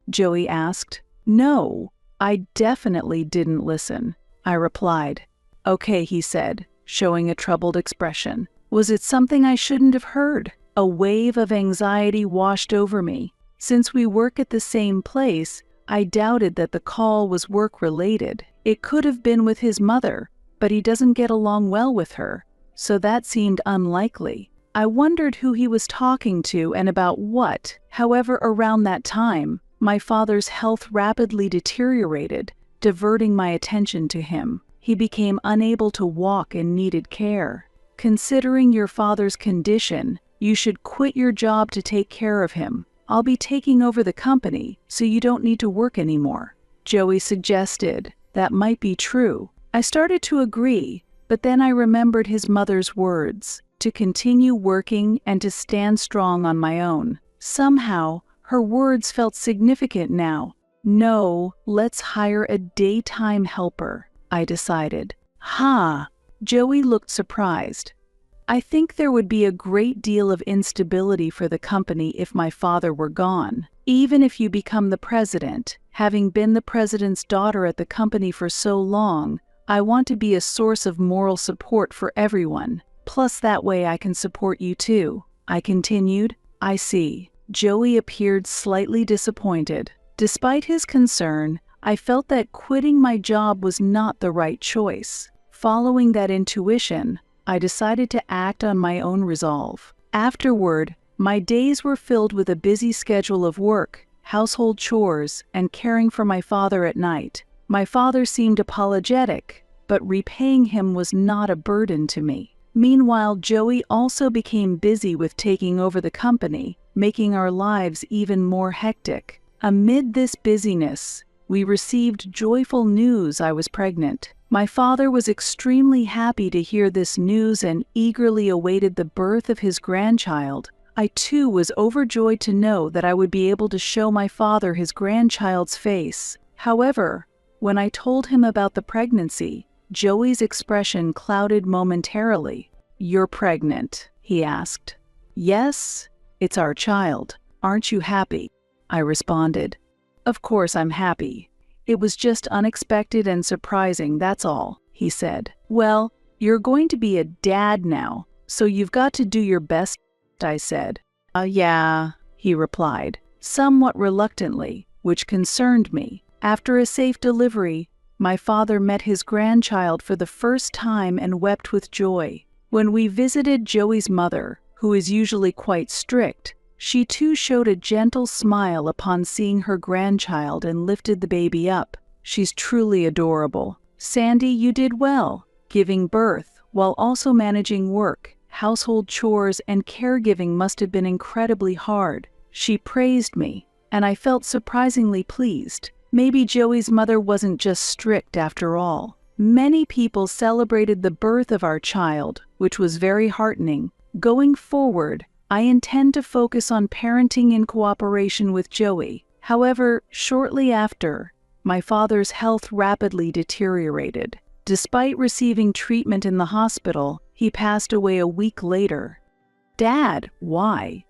Joey asked. "No, I definitely didn't listen," I replied. "Okay," he said, showing a troubled expression. "Was it something I shouldn't have heard?" A wave of anxiety washed over me. Since we work at the same place, I doubted that the call was work-related. It could have been with his mother, but he doesn't get along well with her, so that seemed unlikely. I wondered who he was talking to and about what. However, around that time, my father's health rapidly deteriorated, diverting my attention to him. He became unable to walk and needed care. "Considering your father's condition, you should quit your job to take care of him. I'll be taking over the company, so you don't need to work anymore," Joey suggested. That might be true. I started to agree, but then I remembered his mother's words, to continue working and to stand strong on my own. Somehow, her words felt significant now. "No, let's hire a daytime helper," I decided. "Ha!" Joey looked surprised. "I think there would be a great deal of instability for the company if my father were gone. Even if you become the president, having been the president's daughter at the company for so long, I want to be a source of moral support for everyone. Plus that way I can support you too," I continued. "I see." Joey appeared slightly disappointed. Despite his concern, I felt that quitting my job was not the right choice. Following that intuition, I decided to act on my own resolve. Afterward, my days were filled with a busy schedule of work, household chores, and caring for my father at night. My father seemed apologetic, but repaying him was not a burden to me. Meanwhile, Joey also became busy with taking over the company, making our lives even more hectic. Amid this busyness, we received joyful news I was pregnant. My father was extremely happy to hear this news and eagerly awaited the birth of his grandchild. I too was overjoyed to know that I would be able to show my father his grandchild's face. However, when I told him about the pregnancy, Joey's expression clouded momentarily. "You're pregnant?" he asked. "Yes, it's our child. Aren't you happy?" I responded. "Of course I'm happy. It was just unexpected and surprising, that's all," he said. "Well, you're going to be a dad now, so you've got to do your best," I said. Yeah," he replied, somewhat reluctantly, which concerned me. After a safe delivery, my father met his grandchild for the first time and wept with joy. When we visited Joey's mother, who is usually quite strict, she too showed a gentle smile upon seeing her grandchild and lifted the baby up. "She's truly adorable. Sandy, you did well, giving birth while also managing work. Household chores and caregiving must have been incredibly hard." She praised me, and I felt surprisingly pleased. Maybe Joey's mother wasn't just strict after all. Many people celebrated the birth of our child, which was very heartening. Going forward, I intend to focus on parenting in cooperation with Joey. However, shortly after, my father's health rapidly deteriorated. Despite receiving treatment in the hospital, he passed away a week later. "Dad, why?"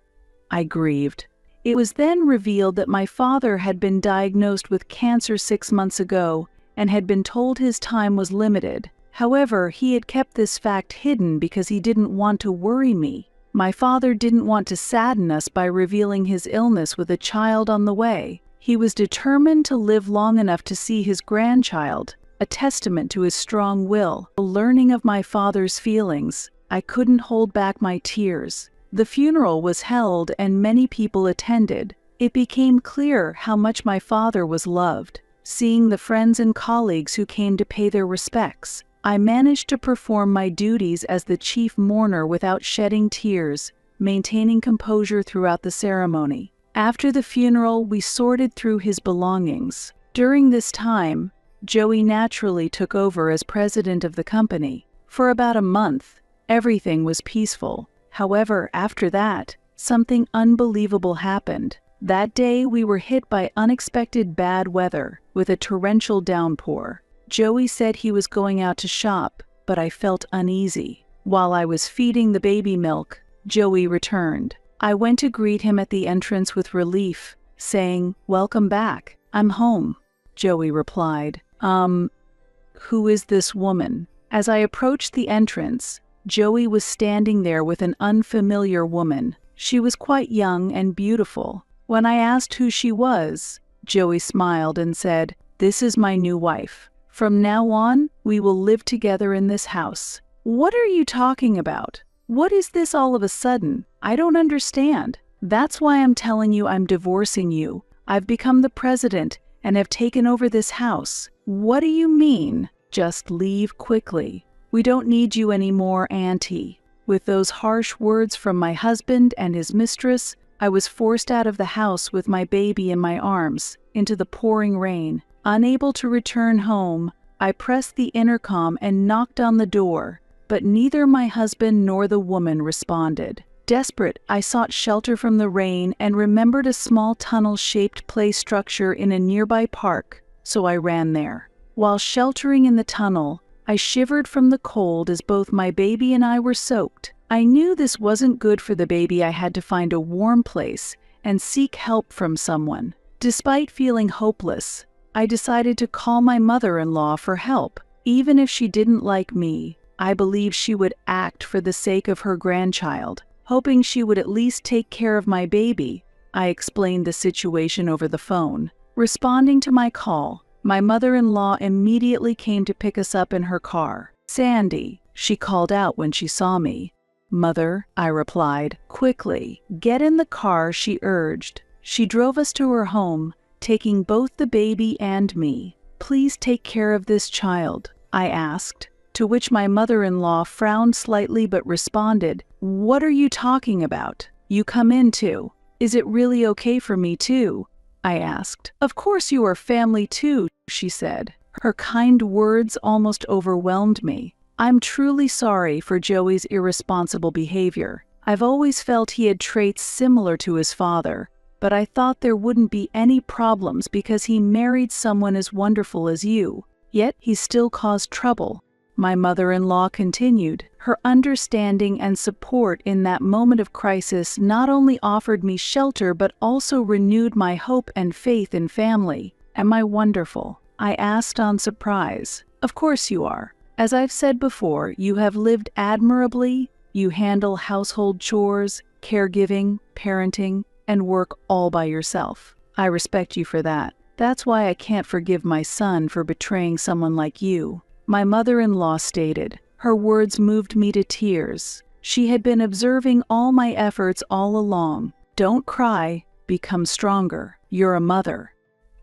I grieved. It was then revealed that my father had been diagnosed with cancer 6 months ago and had been told his time was limited. However, he had kept this fact hidden because he didn't want to worry me. My father didn't want to sadden us by revealing his illness with a child on the way. He was determined to live long enough to see his grandchild, a testament to his strong will. Learning of my father's feelings, I couldn't hold back my tears. The funeral was held and many people attended. It became clear how much my father was loved. Seeing the friends and colleagues who came to pay their respects, I managed to perform my duties as the chief mourner without shedding tears, maintaining composure throughout the ceremony. After the funeral, we sorted through his belongings. During this time, Joey naturally took over as president of the company. For about a month, everything was peaceful. However, after that, something unbelievable happened. That day, we were hit by unexpected bad weather, with a torrential downpour. Joey said he was going out to shop, but I felt uneasy. While I was feeding the baby milk, Joey returned. I went to greet him at the entrance with relief, saying, "Welcome back. I'm home." Joey replied, Who is this woman?" As I approached the entrance, Joey was standing there with an unfamiliar woman. She was quite young and beautiful. When I asked who she was, Joey smiled and said, "This is my new wife. From now on, we will live together in this house." "What are you talking about? What is this all of a sudden? I don't understand." "That's why I'm telling you I'm divorcing you. I've become the president and have taken over this house." "What do you mean?" "Just leave quickly. We don't need you anymore, Auntie." With those harsh words from my husband and his mistress, I was forced out of the house with my baby in my arms, into the pouring rain. Unable to return home, I pressed the intercom and knocked on the door, but neither my husband nor the woman responded. Desperate, I sought shelter from the rain and remembered a small tunnel-shaped play structure in a nearby park, so I ran there. While sheltering in the tunnel, I shivered from the cold as both my baby and I were soaked. I knew this wasn't good for the baby. I had to find a warm place and seek help from someone. Despite feeling hopeless, I decided to call my mother-in-law for help. Even if she didn't like me, I believed she would act for the sake of her grandchild. Hoping she would at least take care of my baby, I explained the situation over the phone. Responding to my call, my mother-in-law immediately came to pick us up in her car. "Sandy," she called out when she saw me. "Mother," I replied. "Quickly, get in the car," she urged. She drove us to her home, taking both the baby and me. "Please take care of this child," I asked, to which my mother-in-law frowned slightly but responded, "What are you talking about? You come in too. Is it really okay for me too? I asked. Of course you are family too, she said. Her kind words almost overwhelmed me. I'm truly sorry for Joey's irresponsible behavior. I've always felt he had traits similar to his father, but I thought there wouldn't be any problems because he married someone as wonderful as you. Yet he still caused trouble. My mother-in-law continued. Her understanding and support in that moment of crisis not only offered me shelter but also renewed my hope and faith in family. Am I wonderful? I asked on surprise. Of course you are. As I've said before, you have lived admirably. You handle household chores, caregiving, parenting, and work all by yourself. I respect you for that. That's why I can't forgive my son for betraying someone like you. My mother-in-law stated. Her words moved me to tears. She had been observing all my efforts all along. Don't cry, become stronger. You're a mother,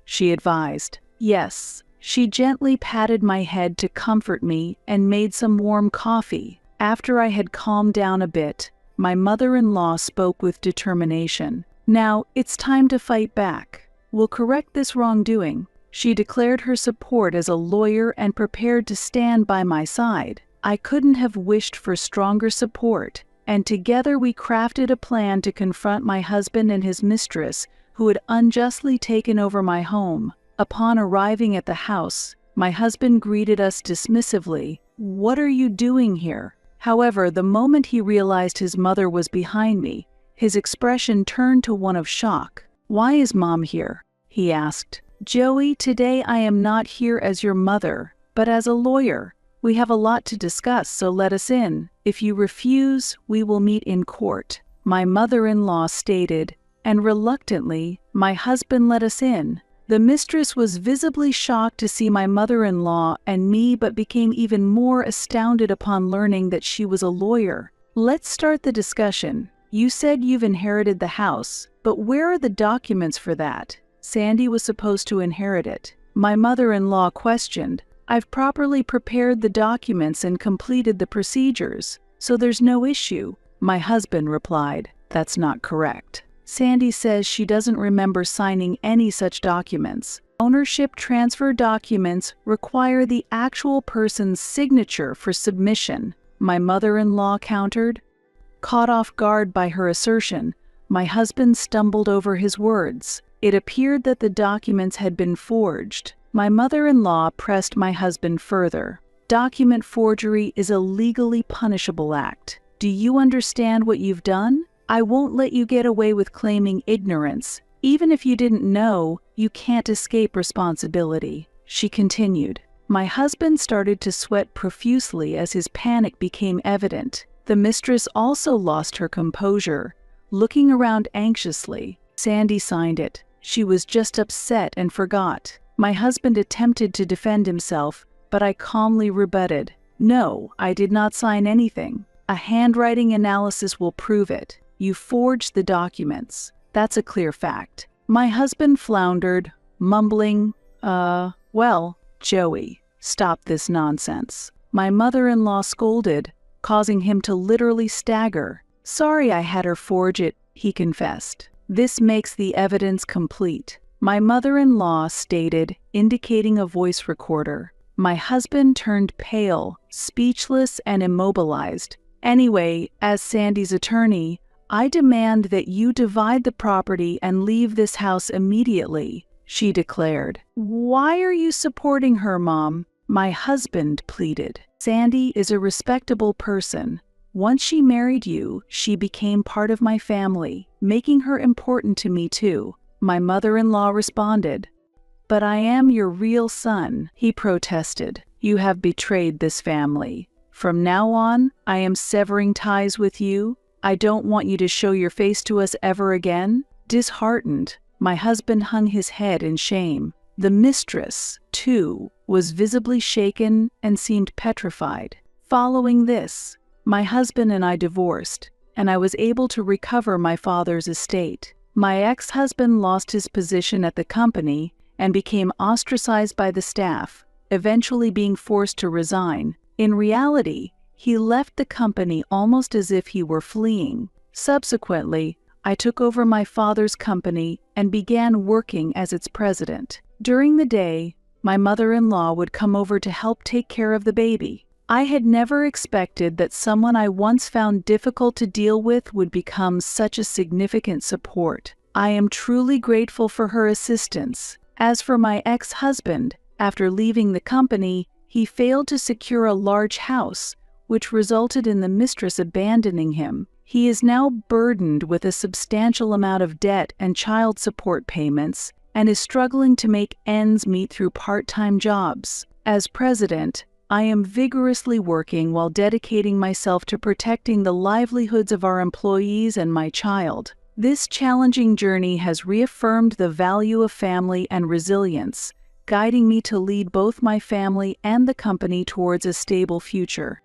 she advised. Yes. She gently patted my head to comfort me and made some warm coffee. After I had calmed down a bit, my mother-in-law spoke with determination. Now, it's time to fight back. We'll correct this wrongdoing. She declared her support as a lawyer and prepared to stand by my side. I couldn't have wished for stronger support, and together we crafted a plan to confront my husband and his mistress, who had unjustly taken over my home. Upon arriving at the house, my husband greeted us dismissively. What are you doing here? However, the moment he realized his mother was behind me, his expression turned to one of shock. Why is Mom here? He asked. Joey, today I am not here as your mother, but as a lawyer. We have a lot to discuss, so let us in. If you refuse, we will meet in court, my mother-in-law stated, and reluctantly, my husband let us in. The mistress was visibly shocked to see my mother-in-law and me, but became even more astounded upon learning that she was a lawyer. Let's start the discussion. You said you've inherited the house, but where are the documents for that? Sandy was supposed to inherit it. My mother-in-law questioned. I've properly prepared the documents and completed the procedures, so there's no issue. My husband replied, that's not correct. Sandy says she doesn't remember signing any such documents. Ownership transfer documents require the actual person's signature for submission, my mother-in-law countered. Caught off guard by her assertion, my husband stumbled over his words. It appeared that the documents had been forged. My mother-in-law pressed my husband further. Document forgery is a legally punishable act. Do you understand what you've done? I won't let you get away with claiming ignorance. Even if you didn't know, you can't escape responsibility, she continued. My husband started to sweat profusely as his panic became evident. The mistress also lost her composure, looking around anxiously. Sandy signed it. She was just upset and forgot. My husband attempted to defend himself, but I calmly rebutted. No, I did not sign anything. A handwriting analysis will prove it. You forged the documents. That's a clear fact. My husband floundered, mumbling, well, Joey, stop this nonsense. My mother-in-law scolded, causing him to literally stagger. Sorry I had her forge it, he confessed. This makes the evidence complete. My mother-in-law stated, indicating a voice recorder. My husband turned pale, speechless and immobilized. Anyway, as Sandy's attorney, I demand that you divide the property and leave this house immediately, she declared. Why are you supporting her, Mom? My husband pleaded. Sandy is a respectable person. Once she married you, she became part of my family, making her important to me too. My mother-in-law responded. But I am your real son, he protested. You have betrayed this family. From now on, I am severing ties with you. I don't want you to show your face to us ever again. Disheartened, my husband hung his head in shame. The mistress, too, was visibly shaken and seemed petrified. Following this, my husband and I divorced, and I was able to recover my father's estate. My ex-husband lost his position at the company and became ostracized by the staff, eventually being forced to resign. In reality, he left the company almost as if he were fleeing. Subsequently, I took over my father's company and began working as its president. During the day, my mother-in-law would come over to help take care of the baby. I had never expected that someone I once found difficult to deal with would become such a significant support. I am truly grateful for her assistance. As for my ex-husband, after leaving the company, he failed to secure a large house, which resulted in the mistress abandoning him. He is now burdened with a substantial amount of debt and child support payments and is struggling to make ends meet through part-time jobs. As president, I am vigorously working while dedicating myself to protecting the livelihoods of our employees and my child. This challenging journey has reaffirmed the value of family and resilience, guiding me to lead both my family and the company towards a stable future.